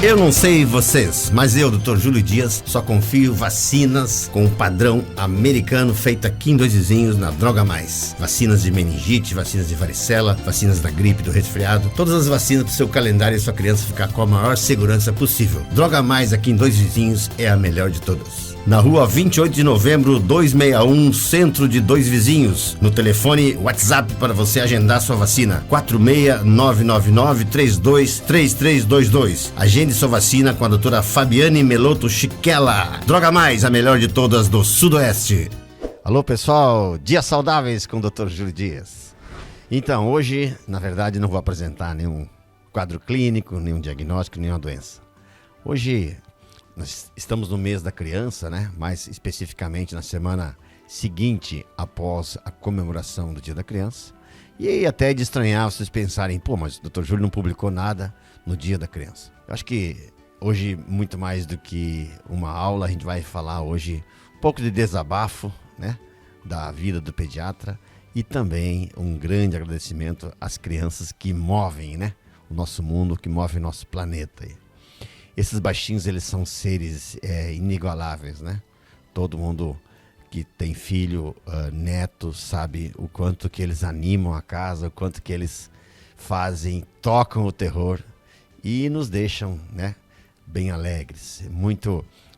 Eu não sei vocês, mas eu, Dr. Júlio Dias, só confio vacinas com o padrão americano feito aqui em Dois Vizinhos, na Droga Mais. Vacinas de meningite, vacinas de varicela, vacinas da gripe, do resfriado, todas as vacinas para o seu calendário e sua criança ficar com a maior segurança possível. Droga Mais aqui em Dois Vizinhos é a melhor de todas. Na rua 28 de novembro, 261, centro de Dois Vizinhos. No telefone WhatsApp para você agendar sua vacina, 46999323322. Agende sua vacina com a doutora Fabiane Meloto Chiquela. Droga Mais, a melhor de todas do Sudoeste. Alô pessoal, dias saudáveis com o Dr. Júlio Dias. Então, hoje, na verdade, não vou apresentar nenhum quadro clínico, nenhum diagnóstico, nenhuma doença. Hoje nós estamos no mês da criança, né? Mais especificamente na semana seguinte após a comemoração do Dia da Criança. E aí até de estranhar vocês pensarem, pô, mas o Dr. Júlio não publicou nada no Dia da Criança. Eu acho que hoje, muito mais do que uma aula, a gente vai falar hoje um pouco de desabafo, né? Da vida do pediatra e também um grande agradecimento às crianças que movem, né? O nosso mundo, que movem o nosso planeta aí. Esses baixinhos, eles são seres inigualáveis, né? Todo mundo que tem filho, neto, sabe o quanto que eles animam a casa, o quanto que eles fazem, tocam o terror e nos deixam, né, bem alegres.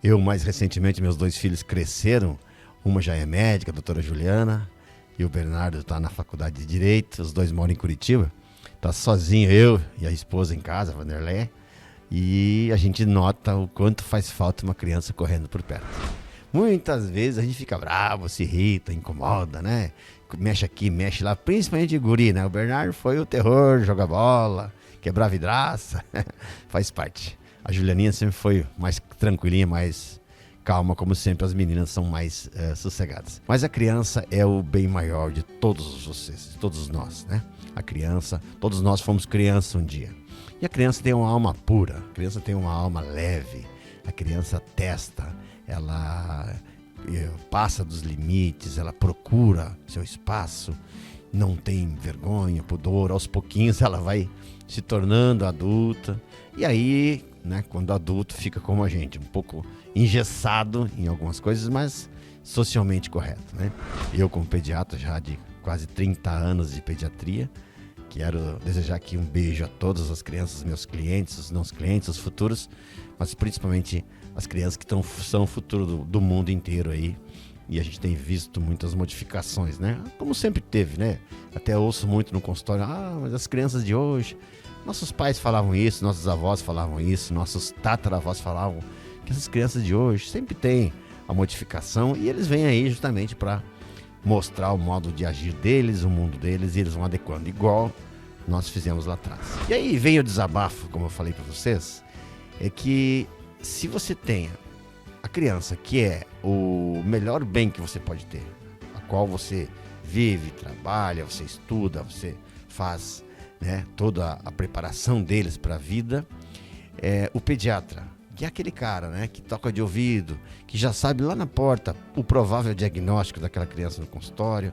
Eu, mais recentemente, meus 2 filhos cresceram. Uma já é médica, a doutora Juliana, e o Bernardo está na faculdade de Direito. Os 2 moram em Curitiba. Tá sozinho, eu e a esposa em casa, a Vanderlei. E a gente nota o quanto faz falta uma criança correndo por perto. Muitas vezes a gente fica bravo, se irrita, incomoda, né? Mexe aqui, mexe lá, principalmente guri, né? O Bernardo foi o terror, joga bola, quebrar vidraça, faz parte. A Julianinha sempre foi mais tranquilinha, mais calma, como sempre, as meninas são mais sossegadas. Mas a criança é o bem maior de todos vocês, de todos nós, né? A criança, todos nós fomos criança um dia. E a criança tem uma alma pura, a criança tem uma alma leve, a criança testa, ela passa dos limites, ela procura seu espaço, não tem vergonha, pudor, aos pouquinhos ela vai se tornando adulta. E aí, né, quando adulto, fica como a gente, um pouco engessado em algumas coisas, mas socialmente correto, né? Eu, como pediatra já de quase 30 anos de pediatria, quero desejar aqui um beijo a todas as crianças, meus clientes, os não clientes, os futuros, mas principalmente as crianças que são o futuro do mundo inteiro aí. E a gente tem visto muitas modificações, né? Como sempre teve, né? Até ouço muito no consultório, mas as crianças de hoje, nossos pais falavam isso, nossos avós falavam isso, nossos tataravós falavam que essas crianças de hoje sempre têm a modificação e eles vêm aí justamente para mostrar o modo de agir deles, o mundo deles, e eles vão adequando, igual nós fizemos lá atrás. E aí vem o desabafo, como eu falei para vocês, é que se você tem a criança, que é o melhor bem que você pode ter, a qual você vive, trabalha, você estuda, você faz, né, toda a preparação deles para a vida, o pediatra, que é aquele cara, né, que toca de ouvido, que já sabe lá na porta o provável diagnóstico daquela criança no consultório,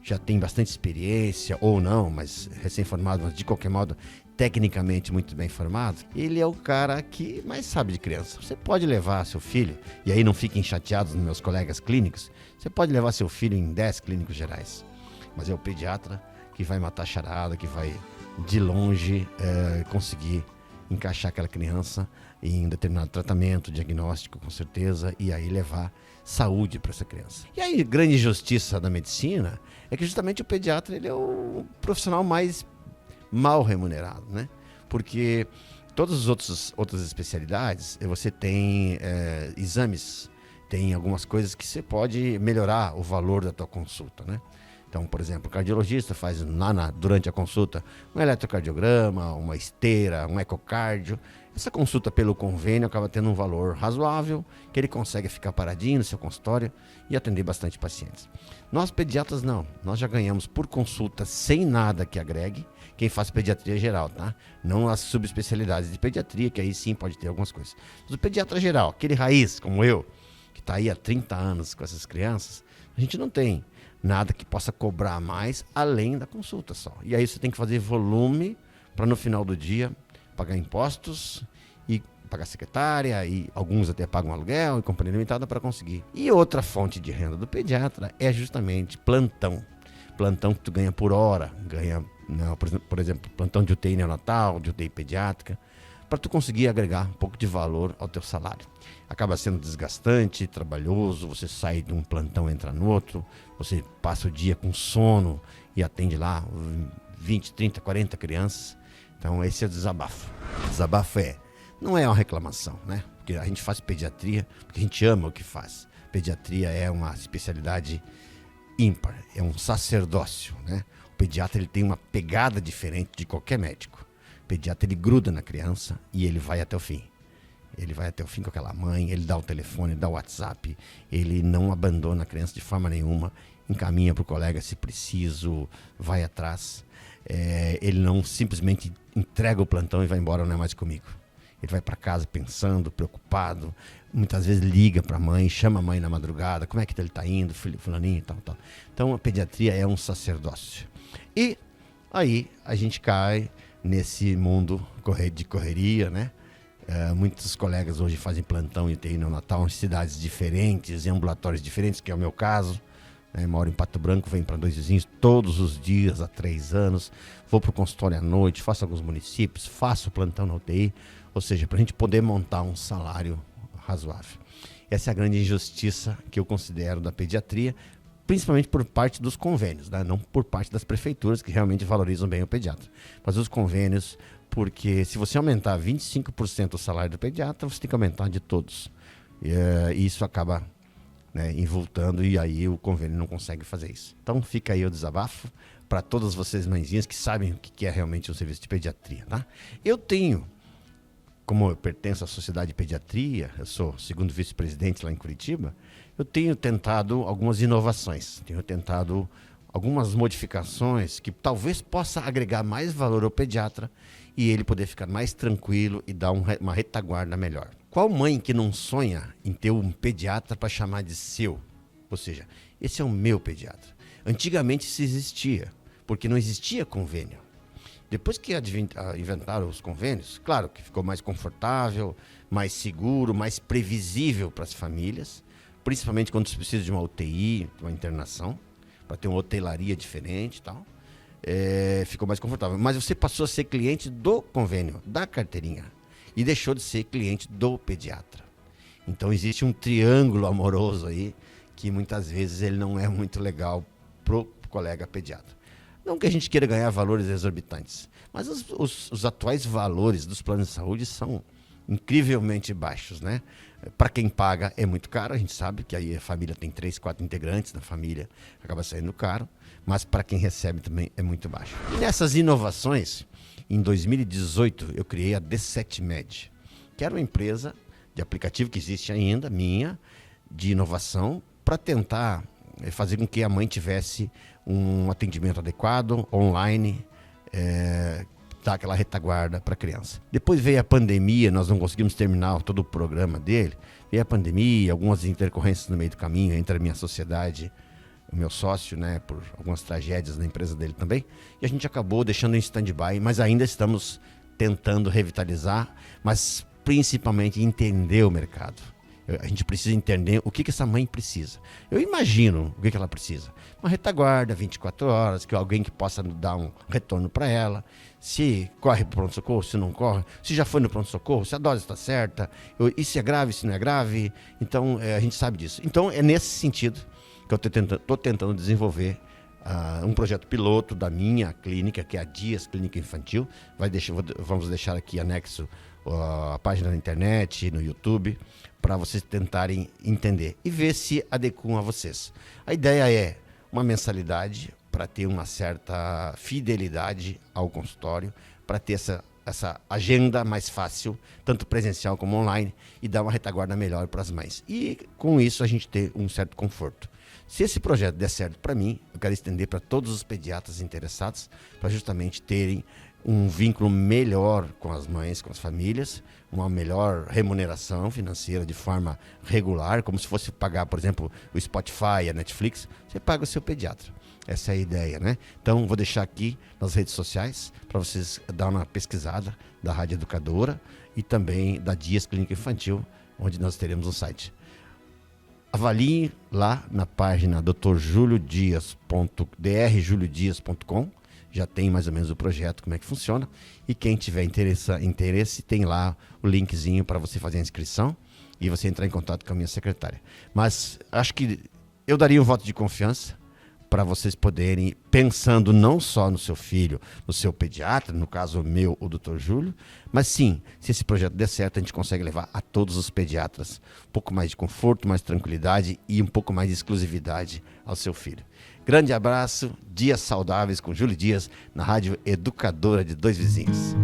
já tem bastante experiência, ou não, mas recém-formado, mas de qualquer modo, tecnicamente muito bem formado. Ele é o cara que mais sabe de criança. Você pode levar seu filho, e aí não fiquem chateados nos meus colegas clínicos, você pode levar seu filho em 10 clínicos gerais, mas é o pediatra que vai matar a charada, que vai de longe conseguir encaixar aquela criança em um determinado tratamento, diagnóstico, com certeza, e aí levar saúde para essa criança. E aí, grande injustiça da medicina é que justamente o pediatra, ele é o profissional mais mal remunerado, né? Porque todas as outras especialidades, você tem exames, tem algumas coisas que você pode melhorar o valor da tua consulta, né? Então, por exemplo, o cardiologista faz durante a consulta um eletrocardiograma, uma esteira, um ecocardio. Essa consulta pelo convênio acaba tendo um valor razoável, que ele consegue ficar paradinho no seu consultório e atender bastante pacientes. Nós pediatras não, nós já ganhamos por consulta sem nada que agregue, quem faz pediatria geral, tá? Não as subespecialidades de pediatria, que aí sim pode ter algumas coisas. Mas o pediatra geral, aquele raiz como eu, que está aí há 30 anos com essas crianças, a gente não tem nada que possa cobrar mais além da consulta só. E aí você tem que fazer volume para no final do dia pagar impostos e pagar secretária, e alguns até pagam aluguel e companhia limitada para conseguir. E outra fonte de renda do pediatra é justamente plantão. Plantão que tu ganha por hora, por exemplo, plantão de UTI neonatal, de UTI pediátrica, para tu conseguir agregar um pouco de valor ao teu salário. Acaba sendo desgastante, trabalhoso, você sai de um plantão, entra no outro, você passa o dia com sono e atende lá 20, 30, 40 crianças. Então esse é o desabafo. O desabafo não é uma reclamação, né? Porque a gente faz pediatria porque a gente ama o que faz. Pediatria é uma especialidade ímpar, é um sacerdócio, né? O pediatra ele tem uma pegada diferente de qualquer médico. O pediatra ele gruda na criança e ele vai até o fim. Ele vai até o fim com aquela mãe, ele dá o telefone, dá o WhatsApp, ele não abandona a criança de forma nenhuma, encaminha para o colega se preciso, vai atrás. Ele não simplesmente entrega o plantão e vai embora, não é mais comigo. Ele vai para casa pensando, preocupado, muitas vezes liga para a mãe, chama a mãe na madrugada, como é que ele está indo, fulaninho e tal. Então a pediatria é um sacerdócio. E aí a gente cai nesse mundo de correria, né? Muitos colegas hoje fazem plantão em UTI neonatal em cidades diferentes, em ambulatórios diferentes, que é o meu caso. Moro em Pato Branco, venho para Dois Vizinhos todos os dias há 3 anos. Vou para o consultório à noite, faço alguns municípios, faço plantão na UTI. Ou seja, para a gente poder montar um salário razoável. Essa é a grande injustiça que eu considero da pediatria, principalmente por parte dos convênios, né? Não por parte das prefeituras, que realmente valorizam bem o pediatra. Mas os convênios, porque se você aumentar 25% o salário do pediatra, você tem que aumentar de todos. E isso acaba, né, invultando, e aí o convênio não consegue fazer isso. Então fica aí o desabafo para todas vocês mãezinhas que sabem o que é realmente um serviço de pediatria, tá? Como eu pertenço à Sociedade de Pediatria, eu sou segundo vice-presidente lá em Curitiba, eu tenho tentado algumas inovações, tenho tentado algumas modificações que talvez possa agregar mais valor ao pediatra e ele poder ficar mais tranquilo e dar uma retaguarda melhor. Qual mãe que não sonha em ter um pediatra para chamar de seu? Ou seja, esse é o meu pediatra. Antigamente isso existia, porque não existia convênio. Depois que inventaram os convênios, claro que ficou mais confortável, mais seguro, mais previsível para as famílias, principalmente quando se precisa de uma UTI, uma internação, para ter uma hotelaria diferente e tal. Ficou mais confortável. Mas você passou a ser cliente do convênio, da carteirinha, e deixou de ser cliente do pediatra. Então existe um triângulo amoroso aí, que muitas vezes ele não é muito legal pro colega pediatra. Não que a gente queira ganhar valores exorbitantes, mas os atuais valores dos planos de saúde são incrivelmente baixos, né? Para quem paga é muito caro, a gente sabe que aí a família tem 3, 4 integrantes na família, acaba saindo caro, mas para quem recebe também é muito baixo. E nessas inovações, em 2018 eu criei a D7Med, que era uma empresa de aplicativo que existe ainda, minha, de inovação, para tentar fazer com que a mãe tivesse um atendimento adequado, online, dar aquela retaguarda para a criança. Depois veio a pandemia, nós não conseguimos terminar todo o programa dele, veio a pandemia, algumas intercorrências no meio do caminho entre a minha sociedade, o meu sócio, né, por algumas tragédias na empresa dele também, e a gente acabou deixando em stand-by, mas ainda estamos tentando revitalizar, mas principalmente entender o mercado. A gente precisa entender o que essa mãe precisa. Eu imagino o que ela precisa. Uma retaguarda, 24 horas, que alguém que possa dar um retorno para ela. Se corre para o pronto-socorro, se não corre. Se já foi no pronto-socorro, se a dose está certa. E se é grave, se não é grave. Então, a gente sabe disso. Então, é nesse sentido que eu estou tentando desenvolver um projeto piloto da minha clínica, que é a Dias Clínica Infantil. Vamos deixar aqui anexo a página na internet, no YouTube, para vocês tentarem entender e ver se adequam a vocês. A ideia é uma mensalidade para ter uma certa fidelidade ao consultório, para ter essa agenda mais fácil, tanto presencial como online, e dar uma retaguarda melhor para as mães. E com isso a gente ter um certo conforto. Se esse projeto der certo para mim, eu quero estender para todos os pediatras interessados, para justamente terem um vínculo melhor com as mães, com as famílias, uma melhor remuneração financeira de forma regular, como se fosse pagar, por exemplo, o Spotify, a Netflix, você paga o seu pediatra. Essa é a ideia, né? Então, vou deixar aqui nas redes sociais para vocês dar uma pesquisada da Rádio Educadora e também da Dias Clínica Infantil, onde nós teremos um site. Avalie lá na página drjuliodias.com, já tem mais ou menos o projeto, como é que funciona, e quem tiver interesse tem lá o linkzinho para você fazer a inscrição e você entrar em contato com a minha secretária. Mas acho que eu daria um voto de confiança para vocês poderem, pensando não só no seu filho, no seu pediatra, no caso meu, o Dr. Júlio, mas sim, se esse projeto der certo, a gente consegue levar a todos os pediatras um pouco mais de conforto, mais tranquilidade e um pouco mais de exclusividade ao seu filho. Grande abraço, Dias Saudáveis com Júlio Dias, na Rádio Educadora de Dois Vizinhos.